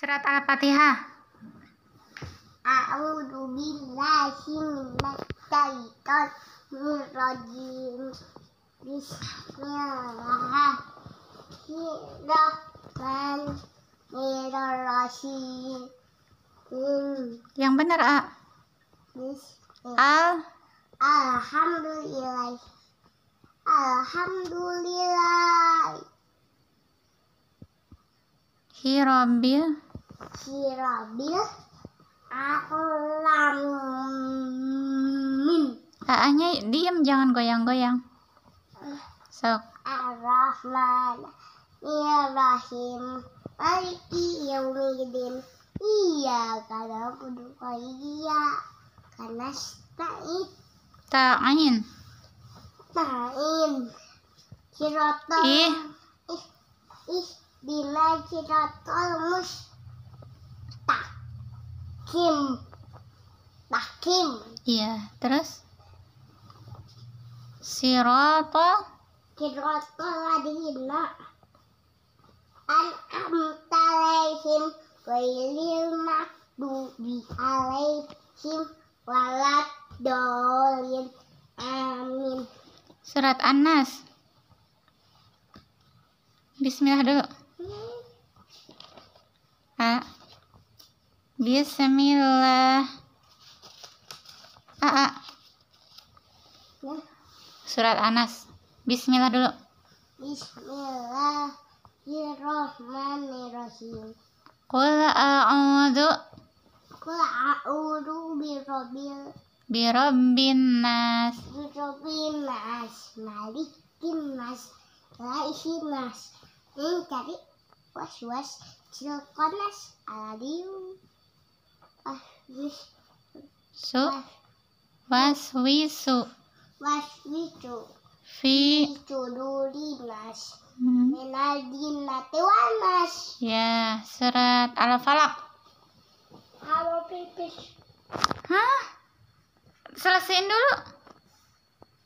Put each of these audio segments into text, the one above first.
Surat Al-Fatihah. A'udzu billahi minasy syaithanir rajim. Bismillahirrahmanirrahim. Yang benar, A. Alhamdulillah. Alhamdulillah. Hirabil alamin. A-nya diam, jangan goyang-goyang. Sok. Ar-Rahmanir-Rahim. Maliki yaumiddin. Iyyaka na'budu wa iyyaka nasta'in. Ta'in. Siratal Ihdina siratal mustaqim. Iya, terus siratal ladina an'amta 'alaihim ghairil maghdubi 'alaihim waladdallin. Amin. Surat An-Nas. Bismillah dulu. A. Bismillah. A. Surat An-Nas. Bismillah dulu. Bismillahirrahmanirrahim. Qul a'udzu birabbin nas. Malikin nas. Ilahin nas. Ini tadi was-was cilkonas aladiu. Waswisu fi sudurinas minadinati wanas. Ya, surat Al-Falaq. Halo pipis. Hah? Selesaiin dulu.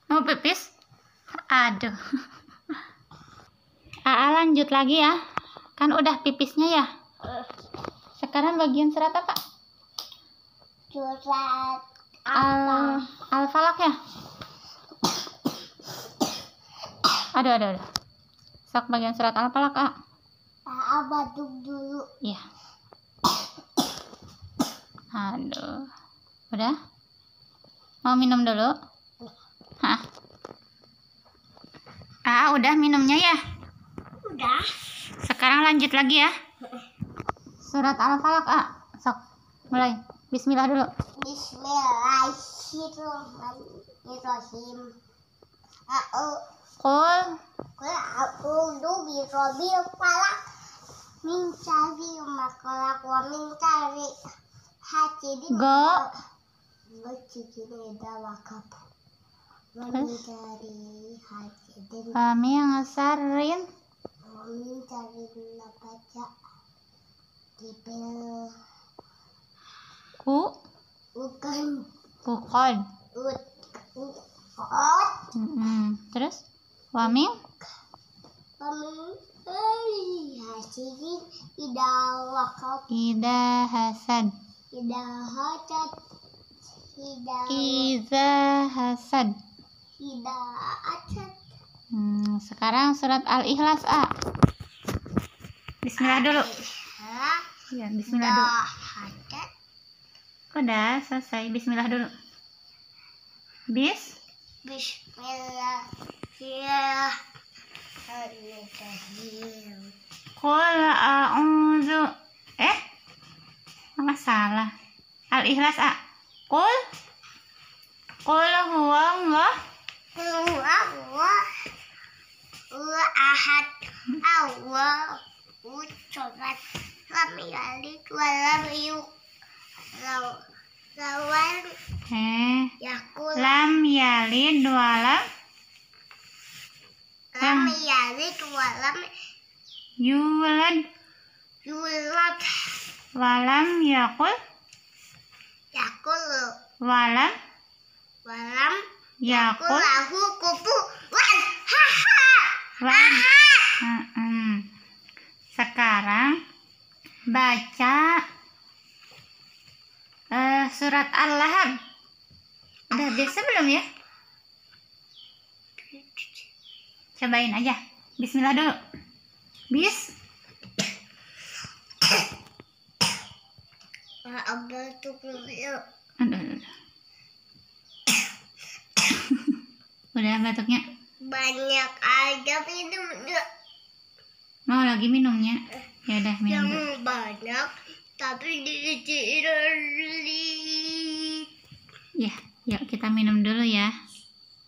Mau pipis? Aduh. Aa, lanjut lagi ya. Kan udah pipisnya ya. Sekarang bagian surat apa? Surat Al-Falaq ya. Aduh. Sok bagian surat Al-Falaq, A. Baduk dulu. Iya. Aduh. Udah? Mau minum dulu? Hah? Udah minumnya ya? Udah. Sekarang lanjut lagi ya. Surat Al-Falaq, A. Sok, mulai. Bismillah dulu. Bismillahirrahmanirrahim. Qul a'udzu birabbil falaq min syarri ma khalaq wa min syarri hasidin wa min syarri hasidin min syarrin nabaja dipel Bukan. Terus wamin hasidin ida hasad. Sekarang surat Al-Ikhlas, A. Bismillah dulu. Ya, bismillah dulu. Udah selesai. Bismillah dulu. Bismillahirrahmanirrahim. Qul a'udzu. Masalah. Al-Ikhlas, A. Qul huwallahu ahad. Allahu samad. Lam yalid wa lam yulad. Lam yalid wa lam yulad wa lam yakul lahu kufuwan. Sekarang baca surat Al-Lahab. Udah biasa belum ya? Cobain aja. Bismillah dulu. Bis. Abah tuh dulu. Aduh. Udah batuknya. Banyak aja minumnya. Mau lagi minumnya? Ya udah minum dulu. Yang banyak tapi dicirli. Ya, yuk kita minum dulu ya.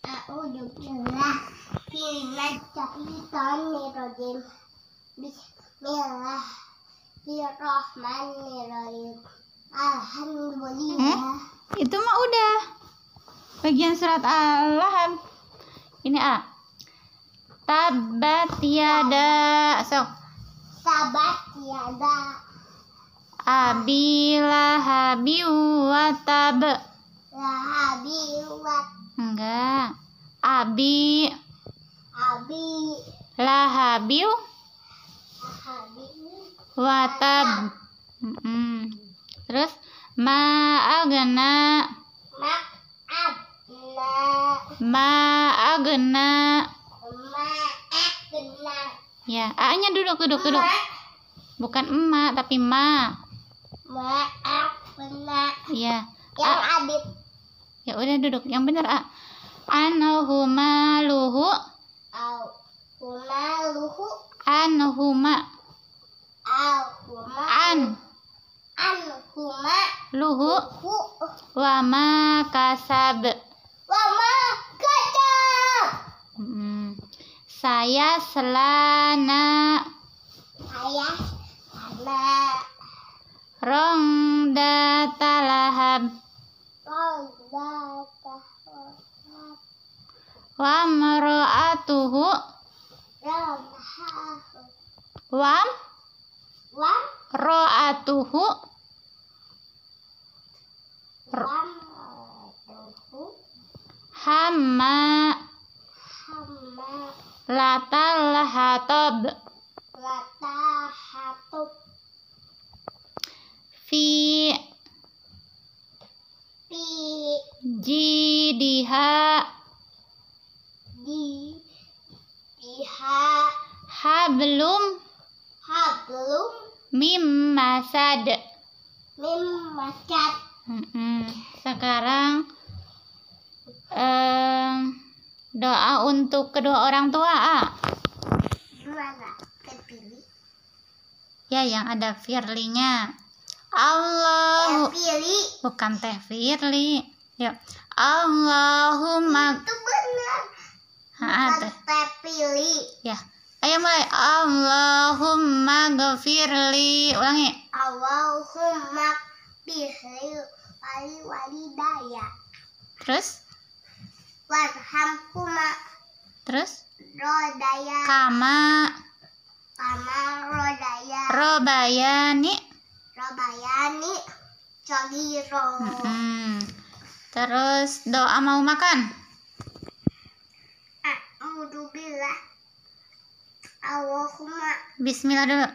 Bismillahirrahmanirrahim. Bismillahirrahmanirrahim. Alhamdulillah. Itu mah udah bagian surat Al-Lahab. Ini A. Tabbat yada. Sok. Sabat tiada. Abi lahabi wa tab. Lahabi wat. Enggak. Abi lahabi Lahabi wa tab. Terus ma'agna. Ma'abna. Ya, A-nya duduk. Bukan emak tapi ma. Ma'abna. Ya. Yang adit. Ya udah duduk. Yang benar A. Anhuma luhu. Anhuma. Anhuma. Luhu. Wa ma kasab. Wama kacang. Saya selana. Ayah sama Rong datalahab. Wa mara'atuhu. Wa ra'atuhu. Hamma latal hatab. Fi jidiha. Hablum mim masad. Sekarang doa untuk kedua orang tua A. Gimana? Kepilih. Ya, yang ada firlinya. Allah. Pilih. Bukan teh firli. Yuk. Allahumma. Itu benar. Teh. Pilih. Ya. Ayo mulai. Allahumma ghafirli. Ulangi. Allahumma bihri walidaya. Terus? Warhamhuma. Terus? Rodaya. Kama Rodaya. robayani. Cogiro. Terus doa mau makan. A'udzubillah. Allahumma. Bismillah dulu.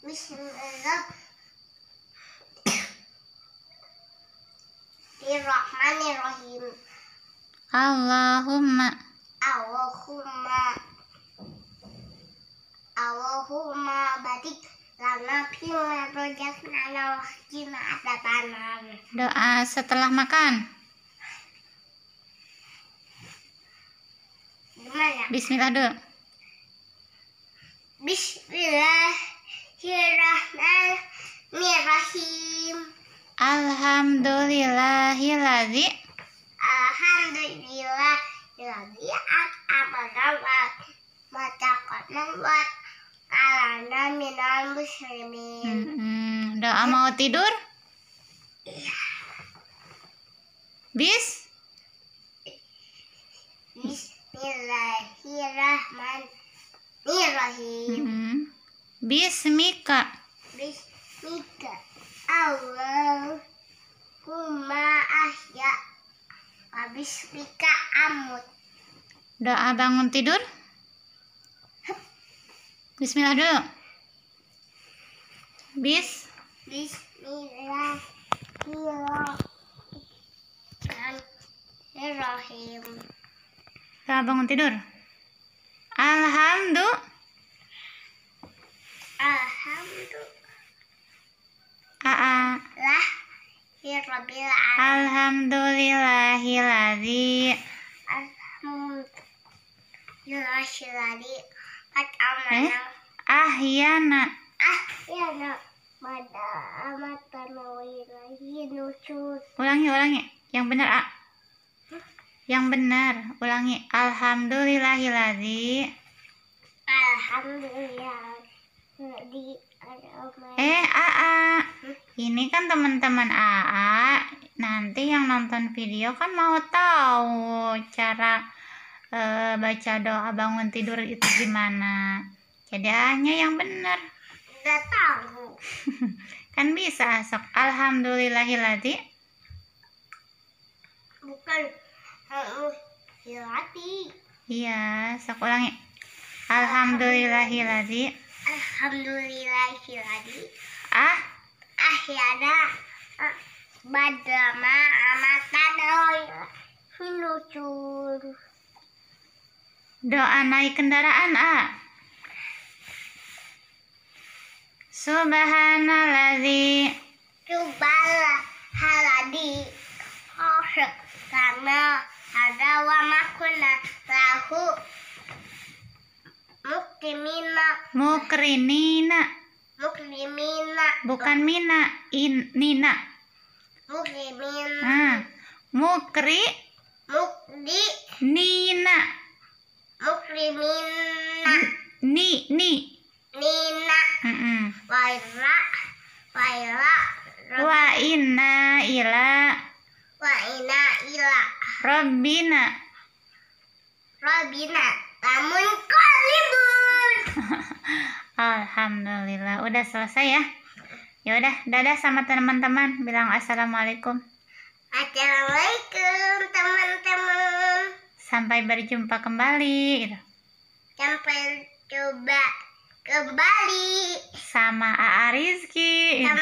Bismillahirrahmanirrahim. Allahumma batik lana pila rojak nana wakina adatanan. Doa setelah makan. Gimana? Bismillah dulu. Bismillahirrahmanirrahim. Alhamdulillahilladzi. Alhamdulillahilladzi at'amana wa taqaddama wa alana minal muslimin. Doa mau tidur? Bismillahirrahmanirrahim. Bismika. Allahumma ahya wa bismika amut. Doa bangun tidur? Bismillah dulu. Bismillahirrahmanirrahim. Selamat bangun tidur. Alhamdulillah. Alhamdulillahilladzi ahyana. Ulangi. Yang benar, A. Yang benar. Ulangi. Alhamdulillahilladzi. AA. Ini kan teman-teman AA. Nanti yang nonton video kan mau tahu cara baca doa bangun tidur itu gimana. Jadi hanya yang benar. Gak tahu. Kan bisa sok alhamdulillahilladzi. Bukan hilati. Iya, sok ulangi. Alhamdulillahilladzi. Alhamdulillahilladzi. Ahyana Badama amatan hinucur. Doa naik kendaraan, A. Subhanalladzi. Haladi. Karena ada wa makuna lahu mukrimina. Bukan mina, nina. Mukrimina. Nina. Mukrimina. Nina. Wa inna ila Rabbina lamun qalibun. Alhamdulillah, udah selesai ya. Ya udah, dadah sama teman-teman. Bilang assalamualaikum. Assalamualaikum teman-teman. Sampai berjumpa kembali gitu. Sampai coba kembali Sama AA Rizky. sama